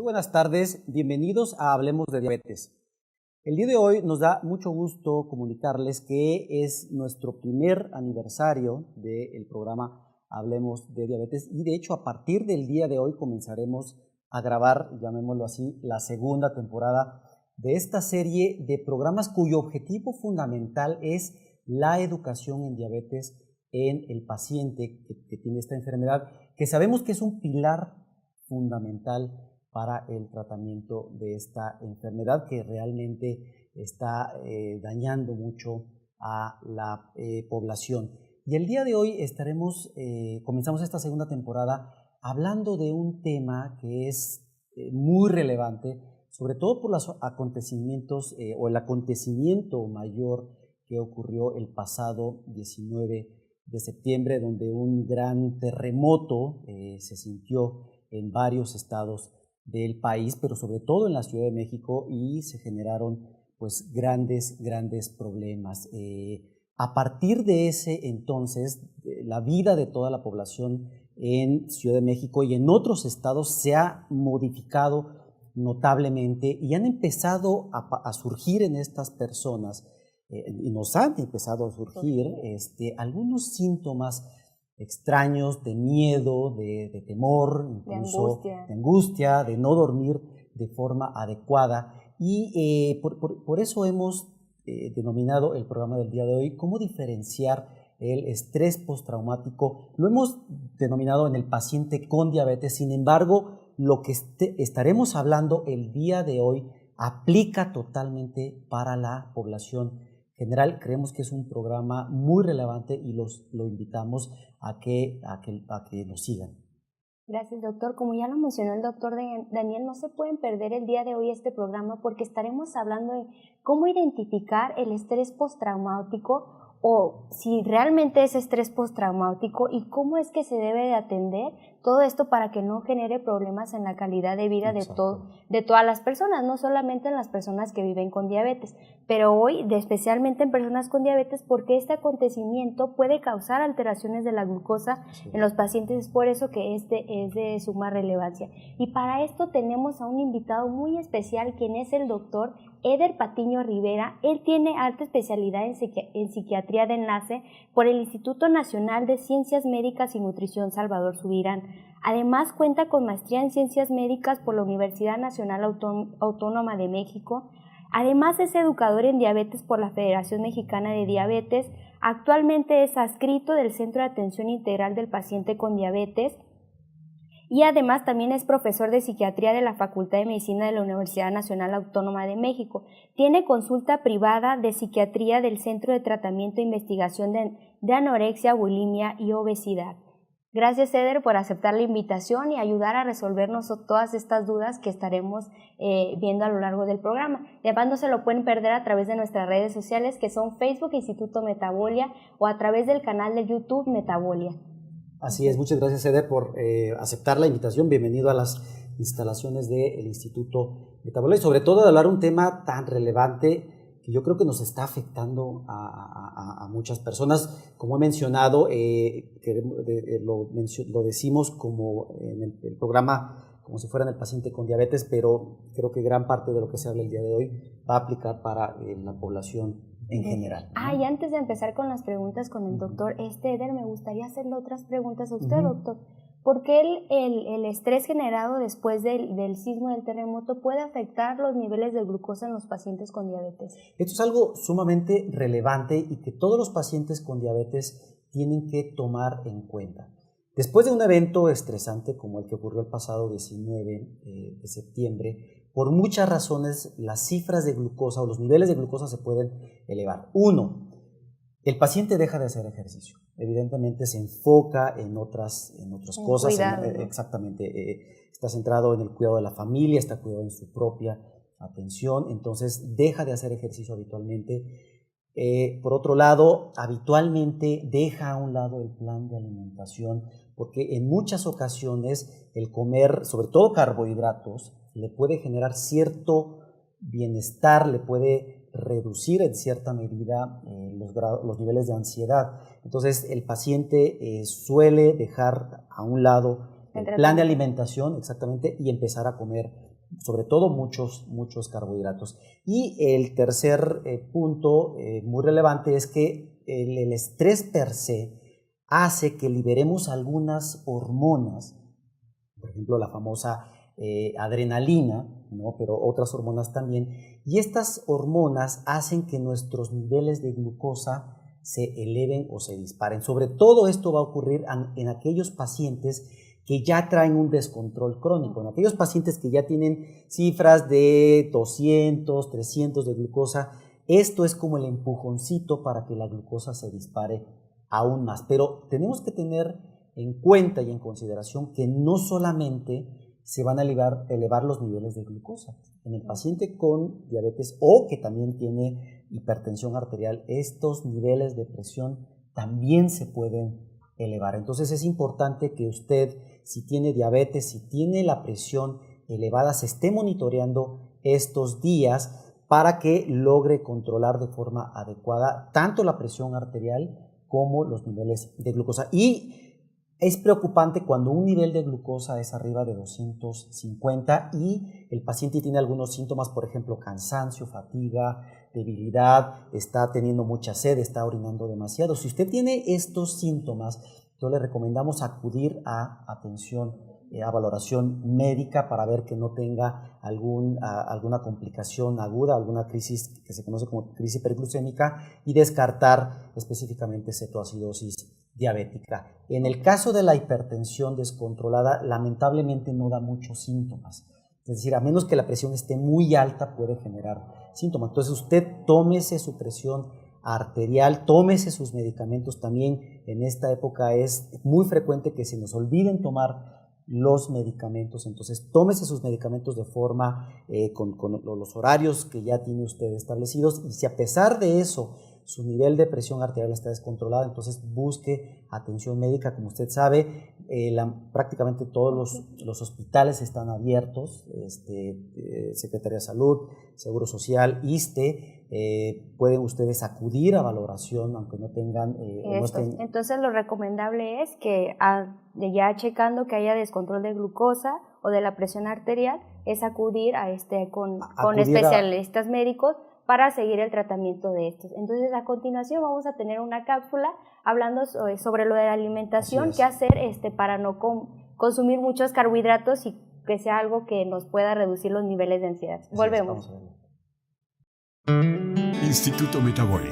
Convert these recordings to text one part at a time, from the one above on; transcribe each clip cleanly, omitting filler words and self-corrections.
buenas tardes, bienvenidos a Hablemos de Diabetes. El día de hoy nos da mucho gusto comunicarles que es nuestro primer aniversario del programa Hablemos de Diabetes y de hecho a partir del día de hoy comenzaremos a grabar, llamémoslo así, la segunda temporada de esta serie de programas cuyo objetivo fundamental es la educación en diabetes en el paciente que tiene esta enfermedad, que sabemos que es un pilar fundamental para el tratamiento de esta enfermedad que realmente está dañando mucho a la población. Y el día de hoy comenzamos esta segunda temporada hablando de un tema que es muy relevante, sobre todo por los acontecimientos o el acontecimiento mayor que ocurrió el pasado 19 de septiembre, donde un gran terremoto se sintió en varios estados del país, pero sobre todo en la Ciudad de México, y se generaron pues grandes problemas. A partir de ese entonces, la vida de toda la población en Ciudad de México y en otros estados se ha modificado notablemente y han empezado a surgir en estas personas, y nos han empezado a surgir algunos síntomas extraños de miedo, de temor, incluso de angustia, de no dormir de forma adecuada. Y por eso hemos denominado el programa del día de hoy cómo diferenciar el estrés postraumático. Lo hemos denominado en el paciente con diabetes, sin embargo, lo que estaremos hablando el día de hoy aplica totalmente para la población general. Creemos que es un programa muy relevante y lo invitamos a que nos sigan. Gracias, doctor. Como ya lo mencionó el doctor Daniel, no se pueden perder el día de hoy este programa porque estaremos hablando de cómo identificar el estrés postraumático o si realmente es estrés postraumático y cómo es que se debe de atender todo esto para que no genere problemas en la calidad de vida de todas las personas, no solamente en las personas que viven con diabetes, pero hoy especialmente en personas con diabetes porque este acontecimiento puede causar alteraciones de la glucosa en los pacientes, es por eso que este es de suma relevancia. Y para esto tenemos a un invitado muy especial, quien es el doctor Eder Patiño Rivera. Él tiene alta especialidad en psiquiatría de enlace por el Instituto Nacional de Ciencias Médicas y Nutrición Salvador Subirán. Además cuenta con maestría en Ciencias Médicas por la Universidad Nacional Autónoma de México. Además es educador en diabetes por la Federación Mexicana de Diabetes. Actualmente es adscrito del Centro de Atención Integral del Paciente con Diabetes. Y además también es profesor de psiquiatría de la Facultad de Medicina de la Universidad Nacional Autónoma de México. Tiene consulta privada de psiquiatría del Centro de Tratamiento e Investigación de Anorexia, Bulimia y Obesidad. Gracias, Eder, por aceptar la invitación y ayudar a resolvernos todas estas dudas que estaremos viendo a lo largo del programa. Y además no se lo pueden perder a través de nuestras redes sociales que son Facebook Instituto Metabolia o a través del canal de YouTube Metabolia. Así es, muchas gracias, Eder, por aceptar la invitación. Bienvenido a las instalaciones del Instituto Metabolia y sobre todo de hablar un tema tan relevante que yo creo que nos está afectando a muchas personas. Como he mencionado, lo decimos como en el programa, como si fuera en el paciente con diabetes, pero creo que gran parte de lo que se habla el día de hoy va a aplicar para la población en general, ¿no? Y antes de empezar con las preguntas con el doctor Eder, me gustaría hacerle otras preguntas a usted, doctor. ¿Por qué el estrés generado después del sismo, del terremoto, puede afectar los niveles de glucosa en los pacientes con diabetes? Esto es algo sumamente relevante y que todos los pacientes con diabetes tienen que tomar en cuenta. Después de un evento estresante como el que ocurrió el pasado 19 de septiembre, por muchas razones las cifras de glucosa o los niveles de glucosa se pueden elevar. Uno, el paciente deja de hacer ejercicio. Evidentemente se enfoca en otras cosas. Cuidado, ¿no? Exactamente. Está centrado en el cuidado de la familia, está cuidado en su propia atención, entonces deja de hacer ejercicio habitualmente. Por otro lado, habitualmente deja a un lado el plan de alimentación porque en muchas ocasiones el comer, sobre todo carbohidratos, le puede generar cierto bienestar, le puede reducir en cierta medida los niveles de ansiedad. Entonces el paciente suele dejar a un lado el plan de alimentación, exactamente, y empezar a comer sobre todo muchos carbohidratos. Y el tercer punto muy relevante es que el estrés per se hace que liberemos algunas hormonas, por ejemplo la famosa adrenalina, ¿no? Pero otras hormonas también, y estas hormonas hacen que nuestros niveles de glucosa se eleven o se disparen. Sobre todo esto va a ocurrir en aquellos pacientes que ya traen un descontrol crónico, en aquellos pacientes que ya tienen cifras de 200, 300 de glucosa. Esto es como el empujoncito para que la glucosa se dispare aún más. Pero tenemos que tener en cuenta y en consideración que no solamente se van a elevar los niveles de glucosa. En el paciente con diabetes o que también tiene hipertensión arterial, estos niveles de presión también se pueden elevar. Entonces es importante que usted, si tiene diabetes, si tiene la presión elevada, se esté monitoreando estos días para que logre controlar de forma adecuada tanto la presión arterial como los niveles de glucosa. Y es preocupante cuando un nivel de glucosa es arriba de 250 y el paciente tiene algunos síntomas, por ejemplo, cansancio, fatiga, debilidad, está teniendo mucha sed, está orinando demasiado. Si usted tiene estos síntomas, yo le recomendamos acudir a atención, a valoración médica para ver que no tenga alguna complicación aguda, alguna crisis que se conoce como crisis hiperglucémica y descartar específicamente cetoacidosis diabética. En el caso de la hipertensión descontrolada, lamentablemente no da muchos síntomas. Es decir, a menos que la presión esté muy alta, puede generar síntomas. Entonces, usted tómese su presión arterial, tómese sus medicamentos. También en esta época es muy frecuente que se nos olviden tomar los medicamentos. Entonces, tómese sus medicamentos de forma con los horarios que ya tiene usted establecidos. Y si a pesar de eso su nivel de presión arterial está descontrolado, entonces busque atención médica. Como usted sabe, prácticamente todos los hospitales están abiertos, Secretaría de Salud, Seguro Social, ISSSTE, pueden ustedes acudir a valoración aunque no tengan... no estén... Entonces lo recomendable es que ya checando que haya descontrol de glucosa o de la presión arterial, es acudir con especialistas médicos para seguir el tratamiento de estos. Entonces, a continuación vamos a tener una cápsula hablando sobre lo de la alimentación, qué hacer para no consumir muchos carbohidratos y que sea algo que nos pueda reducir los niveles de ansiedad. Volvemos. Instituto Metaboli.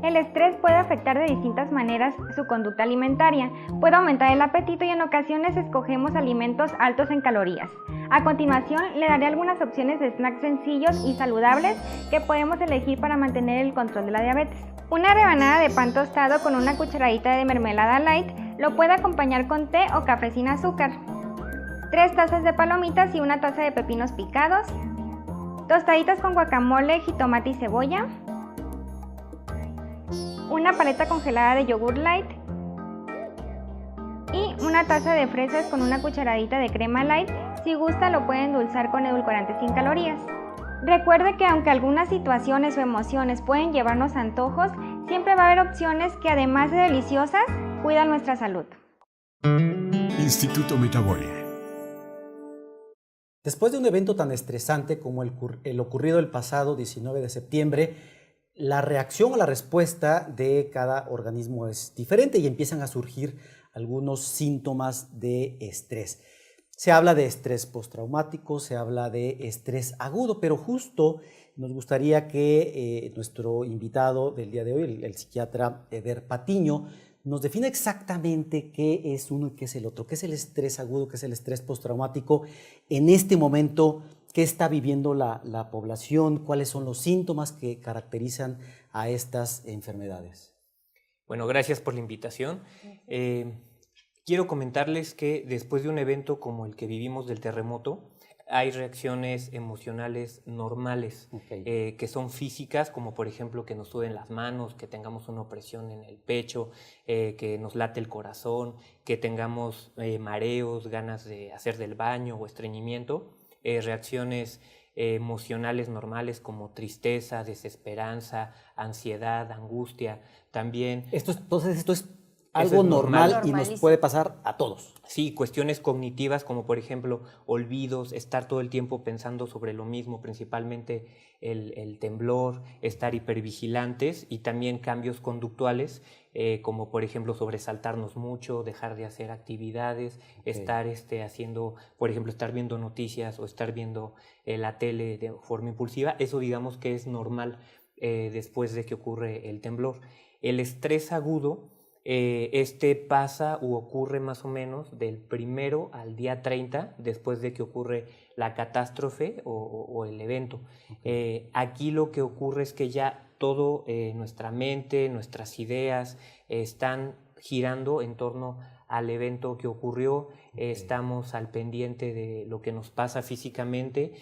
El estrés puede afectar de distintas maneras su conducta alimentaria. Puede aumentar el apetito y en ocasiones escogemos alimentos altos en calorías. A continuación, le daré algunas opciones de snacks sencillos y saludables que podemos elegir para mantener el control de la diabetes. Una rebanada de pan tostado con una cucharadita de mermelada light lo puede acompañar con té o café sin azúcar. 3 tazas de palomitas y 1 taza de pepinos picados. Tostaditas con guacamole, jitomate y cebolla. Una paleta congelada de yogur light y 1 taza de fresas con una cucharadita de crema light. Si gusta lo puede endulzar con edulcorantes sin calorías. Recuerde que aunque algunas situaciones o emociones pueden llevarnos a antojos, siempre va a haber opciones que además de deliciosas, cuidan nuestra salud. Instituto Metaboli. Después de un evento tan estresante como el ocurrido el pasado 19 de septiembre, la reacción o la respuesta de cada organismo es diferente y empiezan a surgir algunos síntomas de estrés. Se habla de estrés postraumático, se habla de estrés agudo, pero justo nos gustaría que nuestro invitado del día de hoy, el psiquiatra Eder Patiño, nos defina exactamente qué es uno y qué es el otro, qué es el estrés agudo, qué es el estrés postraumático en este momento. ¿Qué está viviendo la población? ¿Cuáles son los síntomas que caracterizan a estas enfermedades? Bueno, gracias por la invitación. Quiero comentarles que después de un evento como el que vivimos del terremoto, hay reacciones emocionales normales, que son físicas, como por ejemplo que nos suden las manos, que tengamos una opresión en el pecho, que nos late el corazón, que tengamos mareos, ganas de hacer del baño o estreñimiento. Reacciones emocionales normales como tristeza, desesperanza, ansiedad, angustia, también... Entonces esto es algo normal y nos puede pasar a todos. Sí, cuestiones cognitivas como por ejemplo olvidos, estar todo el tiempo pensando sobre lo mismo, principalmente el temblor, estar hipervigilantes y también cambios conductuales como por ejemplo sobresaltarnos mucho, dejar de hacer actividades, estar haciendo, por ejemplo, estar viendo noticias o estar viendo la tele de forma impulsiva. Eso digamos que es normal después de que ocurre el temblor. El estrés agudo pasa u ocurre más o menos del 1 al día 30 después de que ocurre la catástrofe o el evento. Aquí lo que ocurre es que ya todo nuestra mente, nuestras ideas están girando en torno al evento que ocurrió, estamos al pendiente de lo que nos pasa físicamente,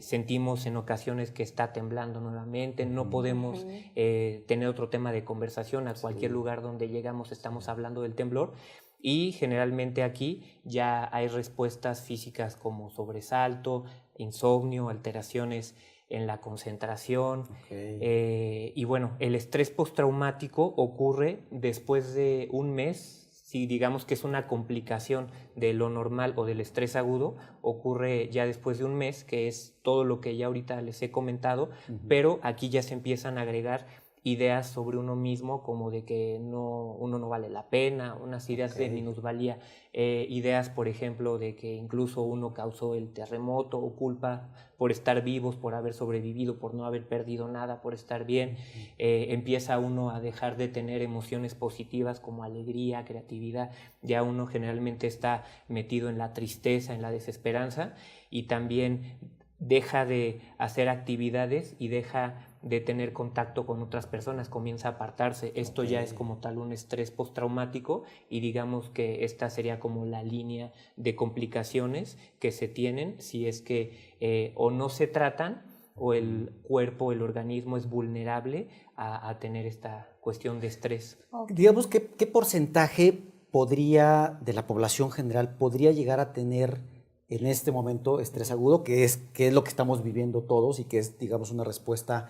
sentimos en ocasiones que está temblando nuevamente, no podemos tener otro tema de conversación, a cualquier lugar donde llegamos estamos hablando del temblor y generalmente aquí ya hay respuestas físicas como sobresalto, insomnio, alteraciones en la concentración. Y bueno, el estrés postraumático ocurre después de un mes. Si digamos que es una complicación de lo normal o del estrés agudo, ocurre ya después de un mes, que es todo lo que ya ahorita les he comentado, pero aquí ya se empiezan a agregar ideas sobre uno mismo, como de que uno no vale la pena, unas ideas de minusvalía, ideas, por ejemplo, de que incluso uno causó el terremoto o culpa por estar vivos, por haber sobrevivido, por no haber perdido nada, por estar bien. Empieza uno a dejar de tener emociones positivas como alegría, creatividad, ya uno generalmente está metido en la tristeza, en la desesperanza, y también deja de hacer actividades y deja de tener contacto con otras personas, comienza a apartarse. Esto ya es como tal un estrés postraumático y digamos que esta sería como la línea de complicaciones que se tienen si es que o no se tratan o el cuerpo, el organismo es vulnerable a tener esta cuestión de estrés. Digamos, ¿qué porcentaje de la población general podría llegar a tener en este momento estrés agudo, que es lo que estamos viviendo todos y que es, digamos, una respuesta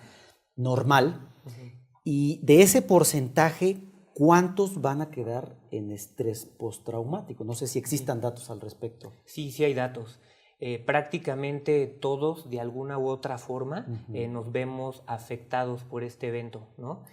normal? Y de ese porcentaje, ¿cuántos van a quedar en estrés postraumático? No sé si existan datos al respecto. Sí, sí hay datos. Prácticamente todos, de alguna u otra forma, nos vemos afectados por este evento, ¿no?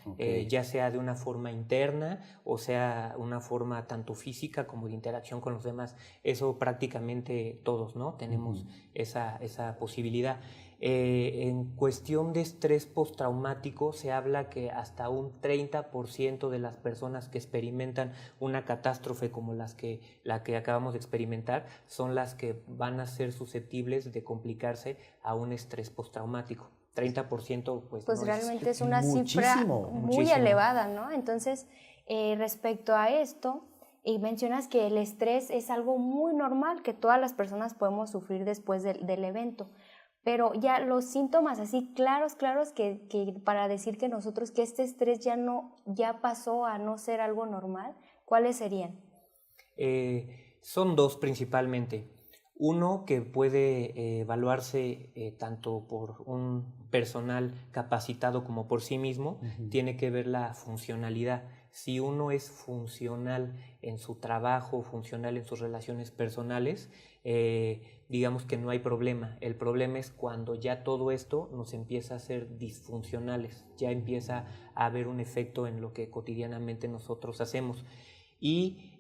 Ya sea de una forma interna o sea una forma tanto física como de interacción con los demás. Eso prácticamente todos, ¿no? Tenemos esa posibilidad. En cuestión de estrés postraumático se habla que hasta un 30% de las personas que experimentan una catástrofe como la que acabamos de experimentar son las que van a ser susceptibles de complicarse a un estrés postraumático. 30% pues no realmente es una cifra muy elevada, ¿no? Entonces, respecto a esto, mencionas que el estrés es algo muy normal que todas las personas podemos sufrir después del evento. Pero ya los síntomas así claros que para decir que nosotros que este estrés ya pasó a no ser algo normal, ¿cuáles serían? Son dos principalmente. Uno que puede evaluarse tanto por un personal capacitado como por sí mismo, tiene que ver la funcionalidad. Si uno es funcional en su trabajo, funcional en sus relaciones personales, digamos que no hay problema. El problema es cuando ya todo esto nos empieza a ser disfuncionales, ya empieza a haber un efecto en lo que cotidianamente nosotros hacemos. Y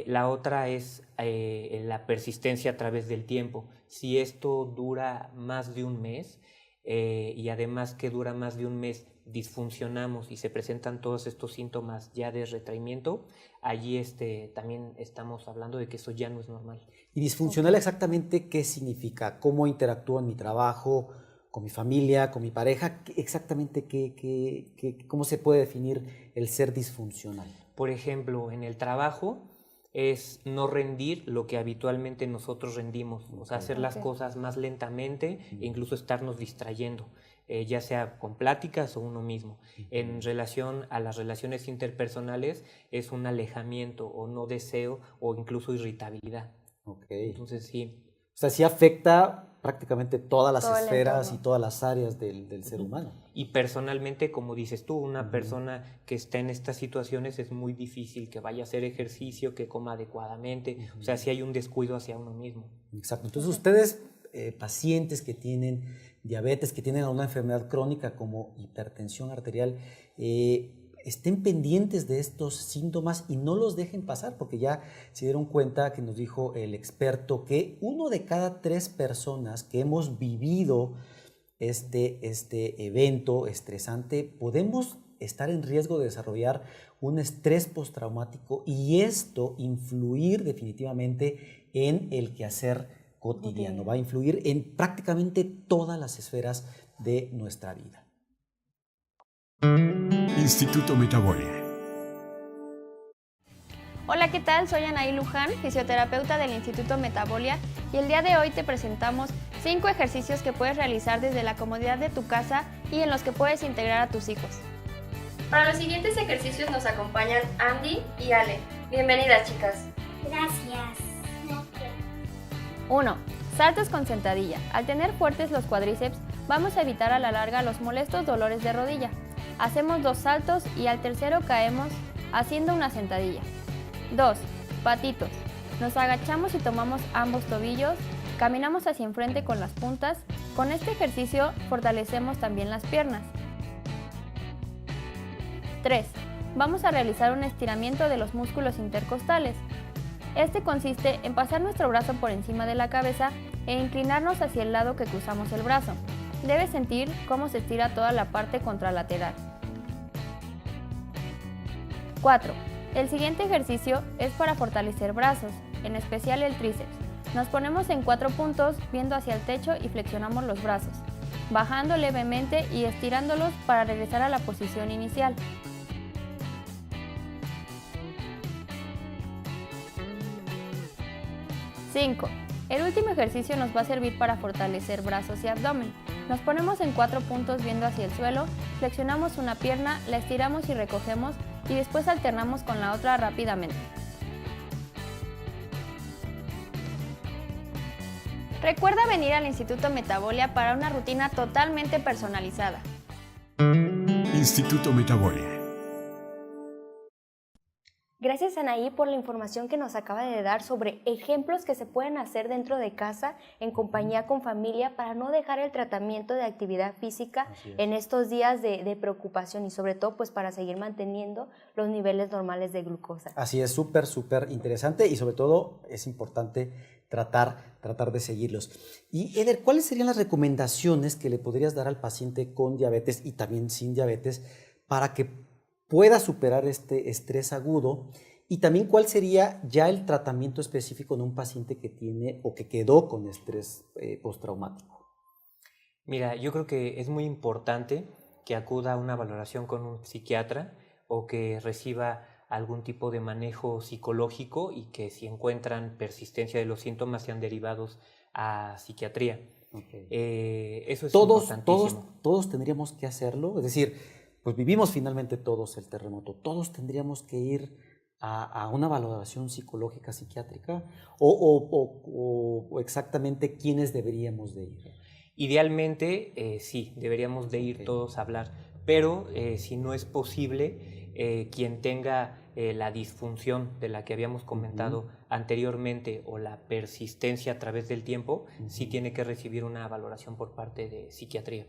la otra es la persistencia a través del tiempo. Si esto dura más de un mes y además que dura más de un mes disfuncionamos y se presentan todos estos síntomas ya de retraimiento, allí también estamos hablando de que eso ya no es normal. ¿Y disfuncional exactamente qué significa? ¿Cómo interactúo en mi trabajo, con mi familia, con mi pareja? Exactamente ¿cómo se puede definir el ser disfuncional? Por ejemplo, en el trabajo es no rendir lo que habitualmente nosotros rendimos, o sea, hacer las cosas más lentamente e incluso estarnos distrayendo, ya sea con pláticas o uno mismo. En relación a las relaciones interpersonales es un alejamiento o no deseo o incluso irritabilidad. Okay. Entonces sí. O sea, sí afecta prácticamente todas las Todo el esferas y entorno. todas las áreas del ser humano. Y personalmente, como dices tú, una persona que está en estas situaciones es muy difícil que vaya a hacer ejercicio, que coma adecuadamente, o sea, si hay un descuido hacia uno mismo. Exacto. Entonces ustedes, pacientes que tienen diabetes, que tienen una enfermedad crónica como hipertensión arterial, estén pendientes de estos síntomas y no los dejen pasar, porque ya se dieron cuenta que nos dijo el experto que 1 de cada 3 personas que hemos vivido este evento estresante podemos estar en riesgo de desarrollar un estrés postraumático y esto influir definitivamente en el quehacer cotidiano, va a influir en prácticamente todas las esferas de nuestra vida. Instituto Metabolia. Hola, ¿qué tal? Soy Anaí Luján, fisioterapeuta del Instituto Metabolia, y el día de hoy te presentamos 5 ejercicios que puedes realizar desde la comodidad de tu casa y en los que puedes integrar a tus hijos. Para los siguientes ejercicios nos acompañan Andy y Ale. Bienvenidas, chicas. Gracias. 1. Saltos con sentadilla. Al tener fuertes los cuádriceps, vamos a evitar a la larga los molestos dolores de rodilla. Hacemos 2 saltos y al tercero caemos haciendo una sentadilla. 2. Patitos. Nos agachamos y tomamos ambos tobillos, caminamos hacia enfrente con las puntas. Con este ejercicio fortalecemos también las piernas. 3. Vamos a realizar un estiramiento de los músculos intercostales. Este consiste en pasar nuestro brazo por encima de la cabeza e inclinarnos hacia el lado que cruzamos el brazo. Debes sentir cómo se estira toda la parte contralateral. 4. El siguiente ejercicio es para fortalecer brazos, en especial el tríceps. Nos ponemos en 4 puntos viendo hacia el techo y flexionamos los brazos, bajando levemente y estirándolos para regresar a la posición inicial. ¡5! El último ejercicio nos va a servir para fortalecer brazos y abdomen. Nos ponemos en 4 puntos viendo hacia el suelo, flexionamos una pierna, la estiramos y recogemos y después alternamos con la otra rápidamente. Recuerda venir al Instituto Metabolia para una rutina totalmente personalizada. Instituto Metabolia. Gracias, Anaí, por la información que nos acaba de dar sobre ejemplos que se pueden hacer dentro de casa, en compañía con familia, para no dejar el tratamiento de actividad física en estos días de preocupación y sobre todo pues para seguir manteniendo los niveles normales de glucosa. Así es, súper interesante y sobre todo es importante tratar de seguirlos. Y Eder, ¿cuáles serían las recomendaciones que le podrías dar al paciente con diabetes y también sin diabetes para que pueda superar este estrés agudo? Y también, ¿cuál sería ya el tratamiento específico en un paciente que tiene o que quedó con estrés postraumático? Mira, yo creo que es muy importante que acuda a una valoración con un psiquiatra o que reciba algún tipo de manejo psicológico y que si encuentran persistencia de los síntomas sean derivados a psiquiatría. Okay. Eso es importantísimo. Todos tendríamos que hacerlo, es decir, pues vivimos finalmente todos el terremoto, todos tendríamos que ir a una valoración psicológica psiquiátrica o exactamente quiénes deberíamos de ir. Idealmente sí, deberíamos de ir todos a hablar, pero si no es posible, quien tenga la disfunción de la que habíamos comentado anteriormente o la persistencia a través del tiempo, sí tiene que recibir una valoración por parte de psiquiatría.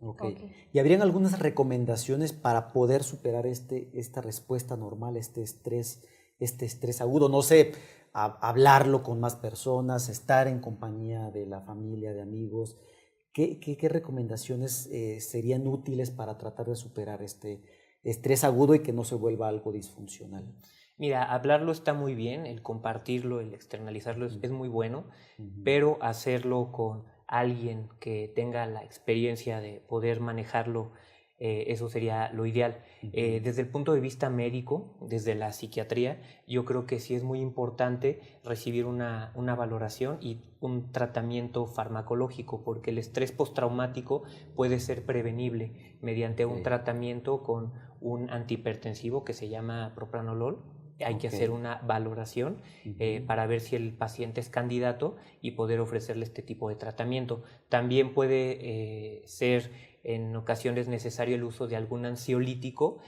Okay. ¿Y habrían algunas recomendaciones para poder superar esta respuesta normal, este estrés agudo? No sé, hablarlo con más personas, estar en compañía de la familia, de amigos. ¿Qué recomendaciones serían útiles para tratar de superar este estrés agudo y que no se vuelva algo disfuncional? Mira, hablarlo está muy bien, el compartirlo, el externalizarlo es muy bueno, pero hacerlo con alguien que tenga la experiencia de poder manejarlo, eso sería lo ideal. Desde el punto de vista médico, desde la psiquiatría, yo creo que sí es muy importante recibir una valoración y un tratamiento farmacológico, porque el estrés postraumático puede ser prevenible mediante un tratamiento con un antihipertensivo que se llama propranolol, hay que hacer una valoración para ver si el paciente es candidato y poder ofrecerle este tipo de tratamiento. También puede ser en ocasiones necesario el uso de algún ansiolítico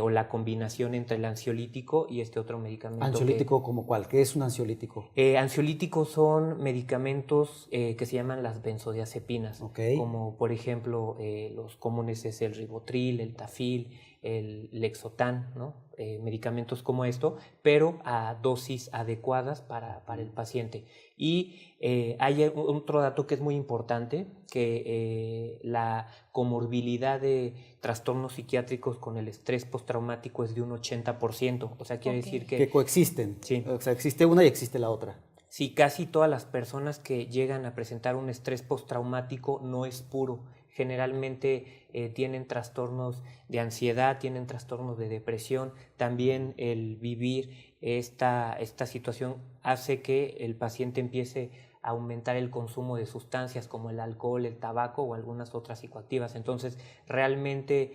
o la combinación entre el ansiolítico y este otro medicamento. ¿Ansiolítico como cuál? ¿Qué es un ansiolítico? Ansiolíticos son medicamentos que se llaman las benzodiazepinas, como por ejemplo los comunes es el ribotril, el tafil, el Lexotan, ¿no? Medicamentos como esto, pero a dosis adecuadas para el paciente. Y hay otro dato que es muy importante, que la comorbilidad de trastornos psiquiátricos con el estrés postraumático es de un 80%, o sea, quiere decir que coexisten. Sí. O sea, existe una y existe la otra. Sí, casi todas las personas que llegan a presentar un estrés postraumático no es puro. Generalmente tienen trastornos de ansiedad, tienen trastornos de depresión. También el vivir esta situación hace que el paciente empiece a aumentar el consumo de sustancias como el alcohol, el tabaco o algunas otras psicoactivas. Entonces, realmente,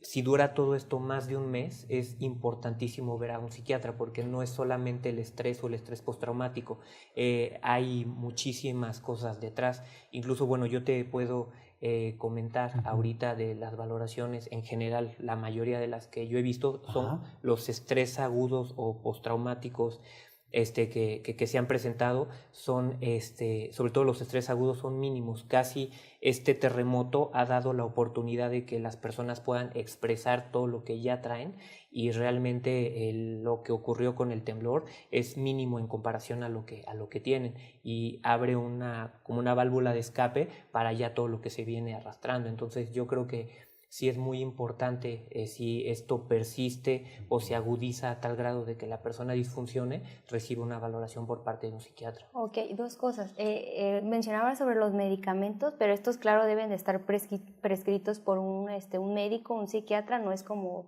si dura todo esto más de un mes, es importantísimo ver a un psiquiatra, porque no es solamente el estrés o el estrés postraumático, hay muchísimas cosas detrás. Incluso, bueno, yo te puedo comentar ahorita de las valoraciones. En general, la mayoría de las que yo he visto son los estrés agudos o postraumáticos que se han presentado, son sobre todo los estrés agudos son mínimos. Casi este terremoto ha dado la oportunidad de que las personas puedan expresar todo lo que ya traen, y realmente lo que ocurrió con el temblor es mínimo en comparación a lo que tienen, y abre como una válvula de escape para ya todo lo que se viene arrastrando. Entonces yo creo que sí es muy importante, si esto persiste o se agudiza a tal grado de que la persona disfuncione, recibe una valoración por parte de un psiquiatra. Ok, dos cosas. Mencionaba sobre los medicamentos, pero estos, claro, deben de estar prescritos por un médico, un psiquiatra. No es como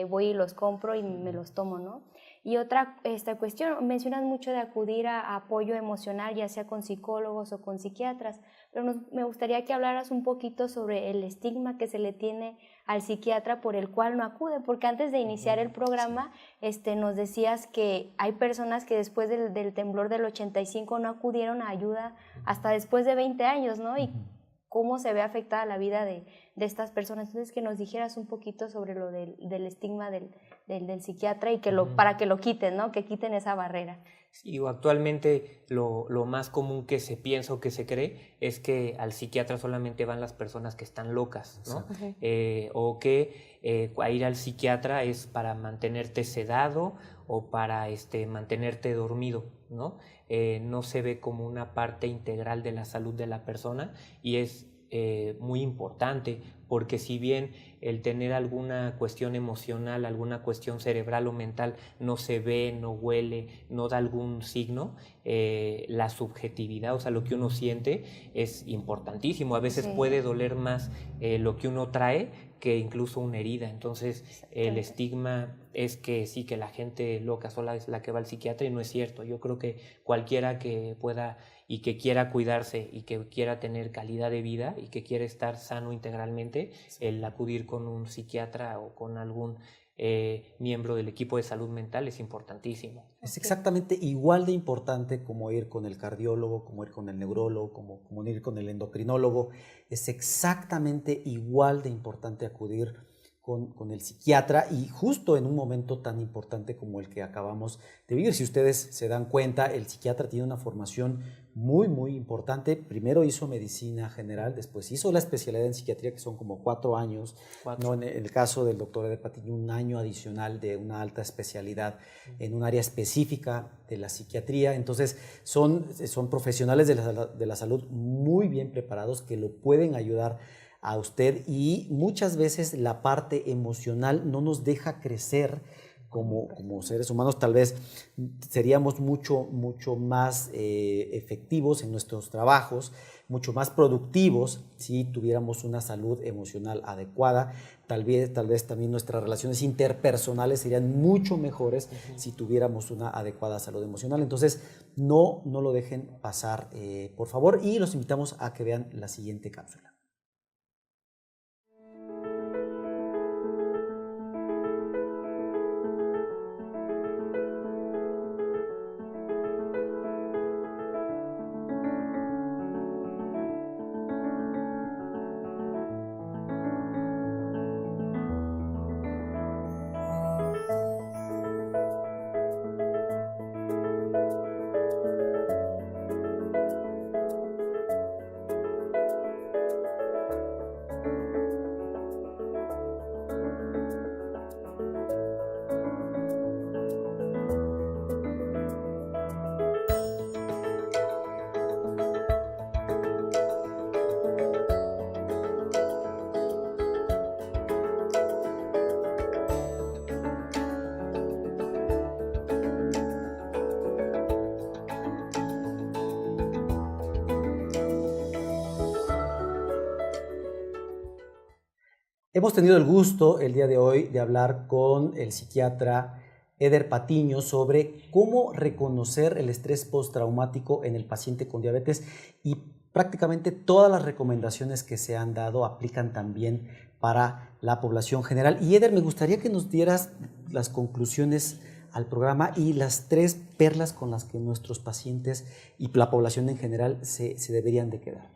voy y los compro y me los tomo, ¿no? Y otra cuestión, mencionas mucho de acudir a apoyo emocional, ya sea con psicólogos o con psiquiatras, pero me gustaría que hablaras un poquito sobre el estigma que se le tiene al psiquiatra por el cual no acude, porque antes de iniciar el programa nos decías que hay personas que después del temblor del 85 no acudieron a ayuda hasta después de 20 años, ¿no? Y cómo se ve afectada la vida de estas personas. Entonces, que nos dijeras un poquito sobre lo del estigma del psiquiatra y para que lo quiten, ¿no? Que quiten esa barrera. Sí, actualmente lo más común que se piensa o que se cree es que al psiquiatra solamente van las personas que están locas, ¿no? O que ir al psiquiatra es para mantenerte sedado o para mantenerte dormido, ¿no? No se ve como una parte integral de la salud de la persona, y es muy importante, porque si bien el tener alguna cuestión emocional, alguna cuestión cerebral o mental no se ve, no huele, no da algún signo, la subjetividad, o sea, lo que uno siente es importantísimo. A veces puede doler más lo que uno trae que incluso una herida. Entonces, el estigma es que sí, que la gente loca sola es la que va al psiquiatra, y no es cierto. Yo creo que cualquiera que pueda y que quiera cuidarse y que quiera tener calidad de vida y que quiera estar sano integralmente, el acudir con un psiquiatra o con algún miembro del equipo de salud mental es importantísimo. Es exactamente igual de importante como ir con el cardiólogo, como ir con el neurólogo, como ir con el endocrinólogo. Es exactamente igual de importante acudir con el psiquiatra, y justo en un momento tan importante como el que acabamos de vivir. Si ustedes se dan cuenta, el psiquiatra tiene una formación muy, muy importante. Primero hizo medicina general, después hizo la especialidad en psiquiatría, que son como 4 años. ¿No? En el caso del doctor Eder Patiño, un año adicional de una alta especialidad en un área específica de la psiquiatría. Entonces, son profesionales de la salud muy bien preparados, que lo pueden ayudar a usted, y muchas veces la parte emocional no nos deja crecer como seres humanos. Tal vez seríamos mucho más efectivos en nuestros trabajos, mucho más productivos si tuviéramos una salud emocional adecuada. Tal vez también nuestras relaciones interpersonales serían mucho mejores si tuviéramos una adecuada salud emocional. Entonces, no lo dejen pasar, por favor, y los invitamos a que vean la siguiente cápsula. Hemos tenido el gusto el día de hoy de hablar con el psiquiatra Eder Patiño sobre cómo reconocer el estrés postraumático en el paciente con diabetes, y prácticamente todas las recomendaciones que se han dado aplican también para la población general. Y Eder, me gustaría que nos dieras las conclusiones al programa y las 3 perlas con las que nuestros pacientes y la población en general se deberían de quedar.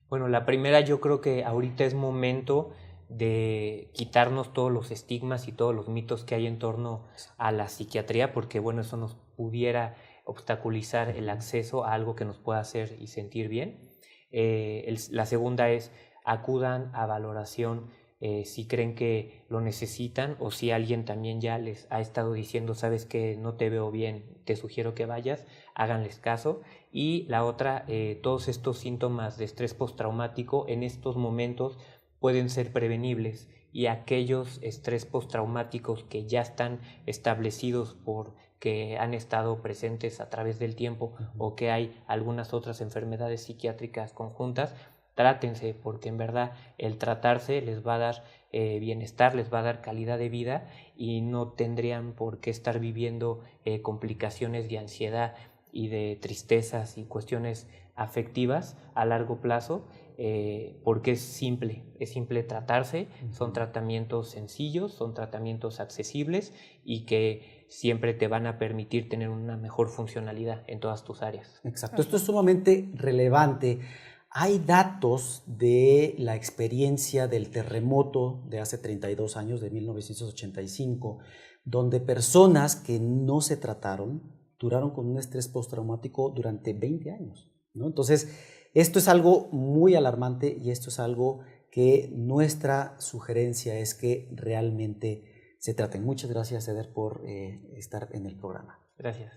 Bueno, la primera, yo creo que ahorita es momento de quitarnos todos los estigmas y todos los mitos que hay en torno a la psiquiatría, porque bueno, eso nos pudiera obstaculizar el acceso a algo que nos pueda hacer y sentir bien. La segunda es: acudan a valoración si creen que lo necesitan, o si alguien también ya les ha estado diciendo, sabes que no te veo bien, te sugiero que vayas, háganles caso. Y la otra, todos estos síntomas de estrés postraumático en estos momentos pueden ser prevenibles, y aquellos estrés postraumáticos que ya están establecidos porque han estado presentes a través del tiempo, o que hay algunas otras enfermedades psiquiátricas conjuntas, trátense, porque en verdad el tratarse les va a dar bienestar, les va a dar calidad de vida, y no tendrían por qué estar viviendo complicaciones de ansiedad y de tristezas y cuestiones afectivas a largo plazo, porque es simple tratarse. Son tratamientos sencillos, son tratamientos accesibles y que siempre te van a permitir tener una mejor funcionalidad en todas tus áreas. Exacto, esto es sumamente relevante. Hay datos de la experiencia del terremoto de hace 32 años, de 1985, donde personas que no se trataron duraron con un estrés postraumático durante 20 años, ¿no? Entonces, esto es algo muy alarmante, y esto es algo que nuestra sugerencia es que realmente se traten. Muchas gracias, Eder, por estar en el programa. Gracias.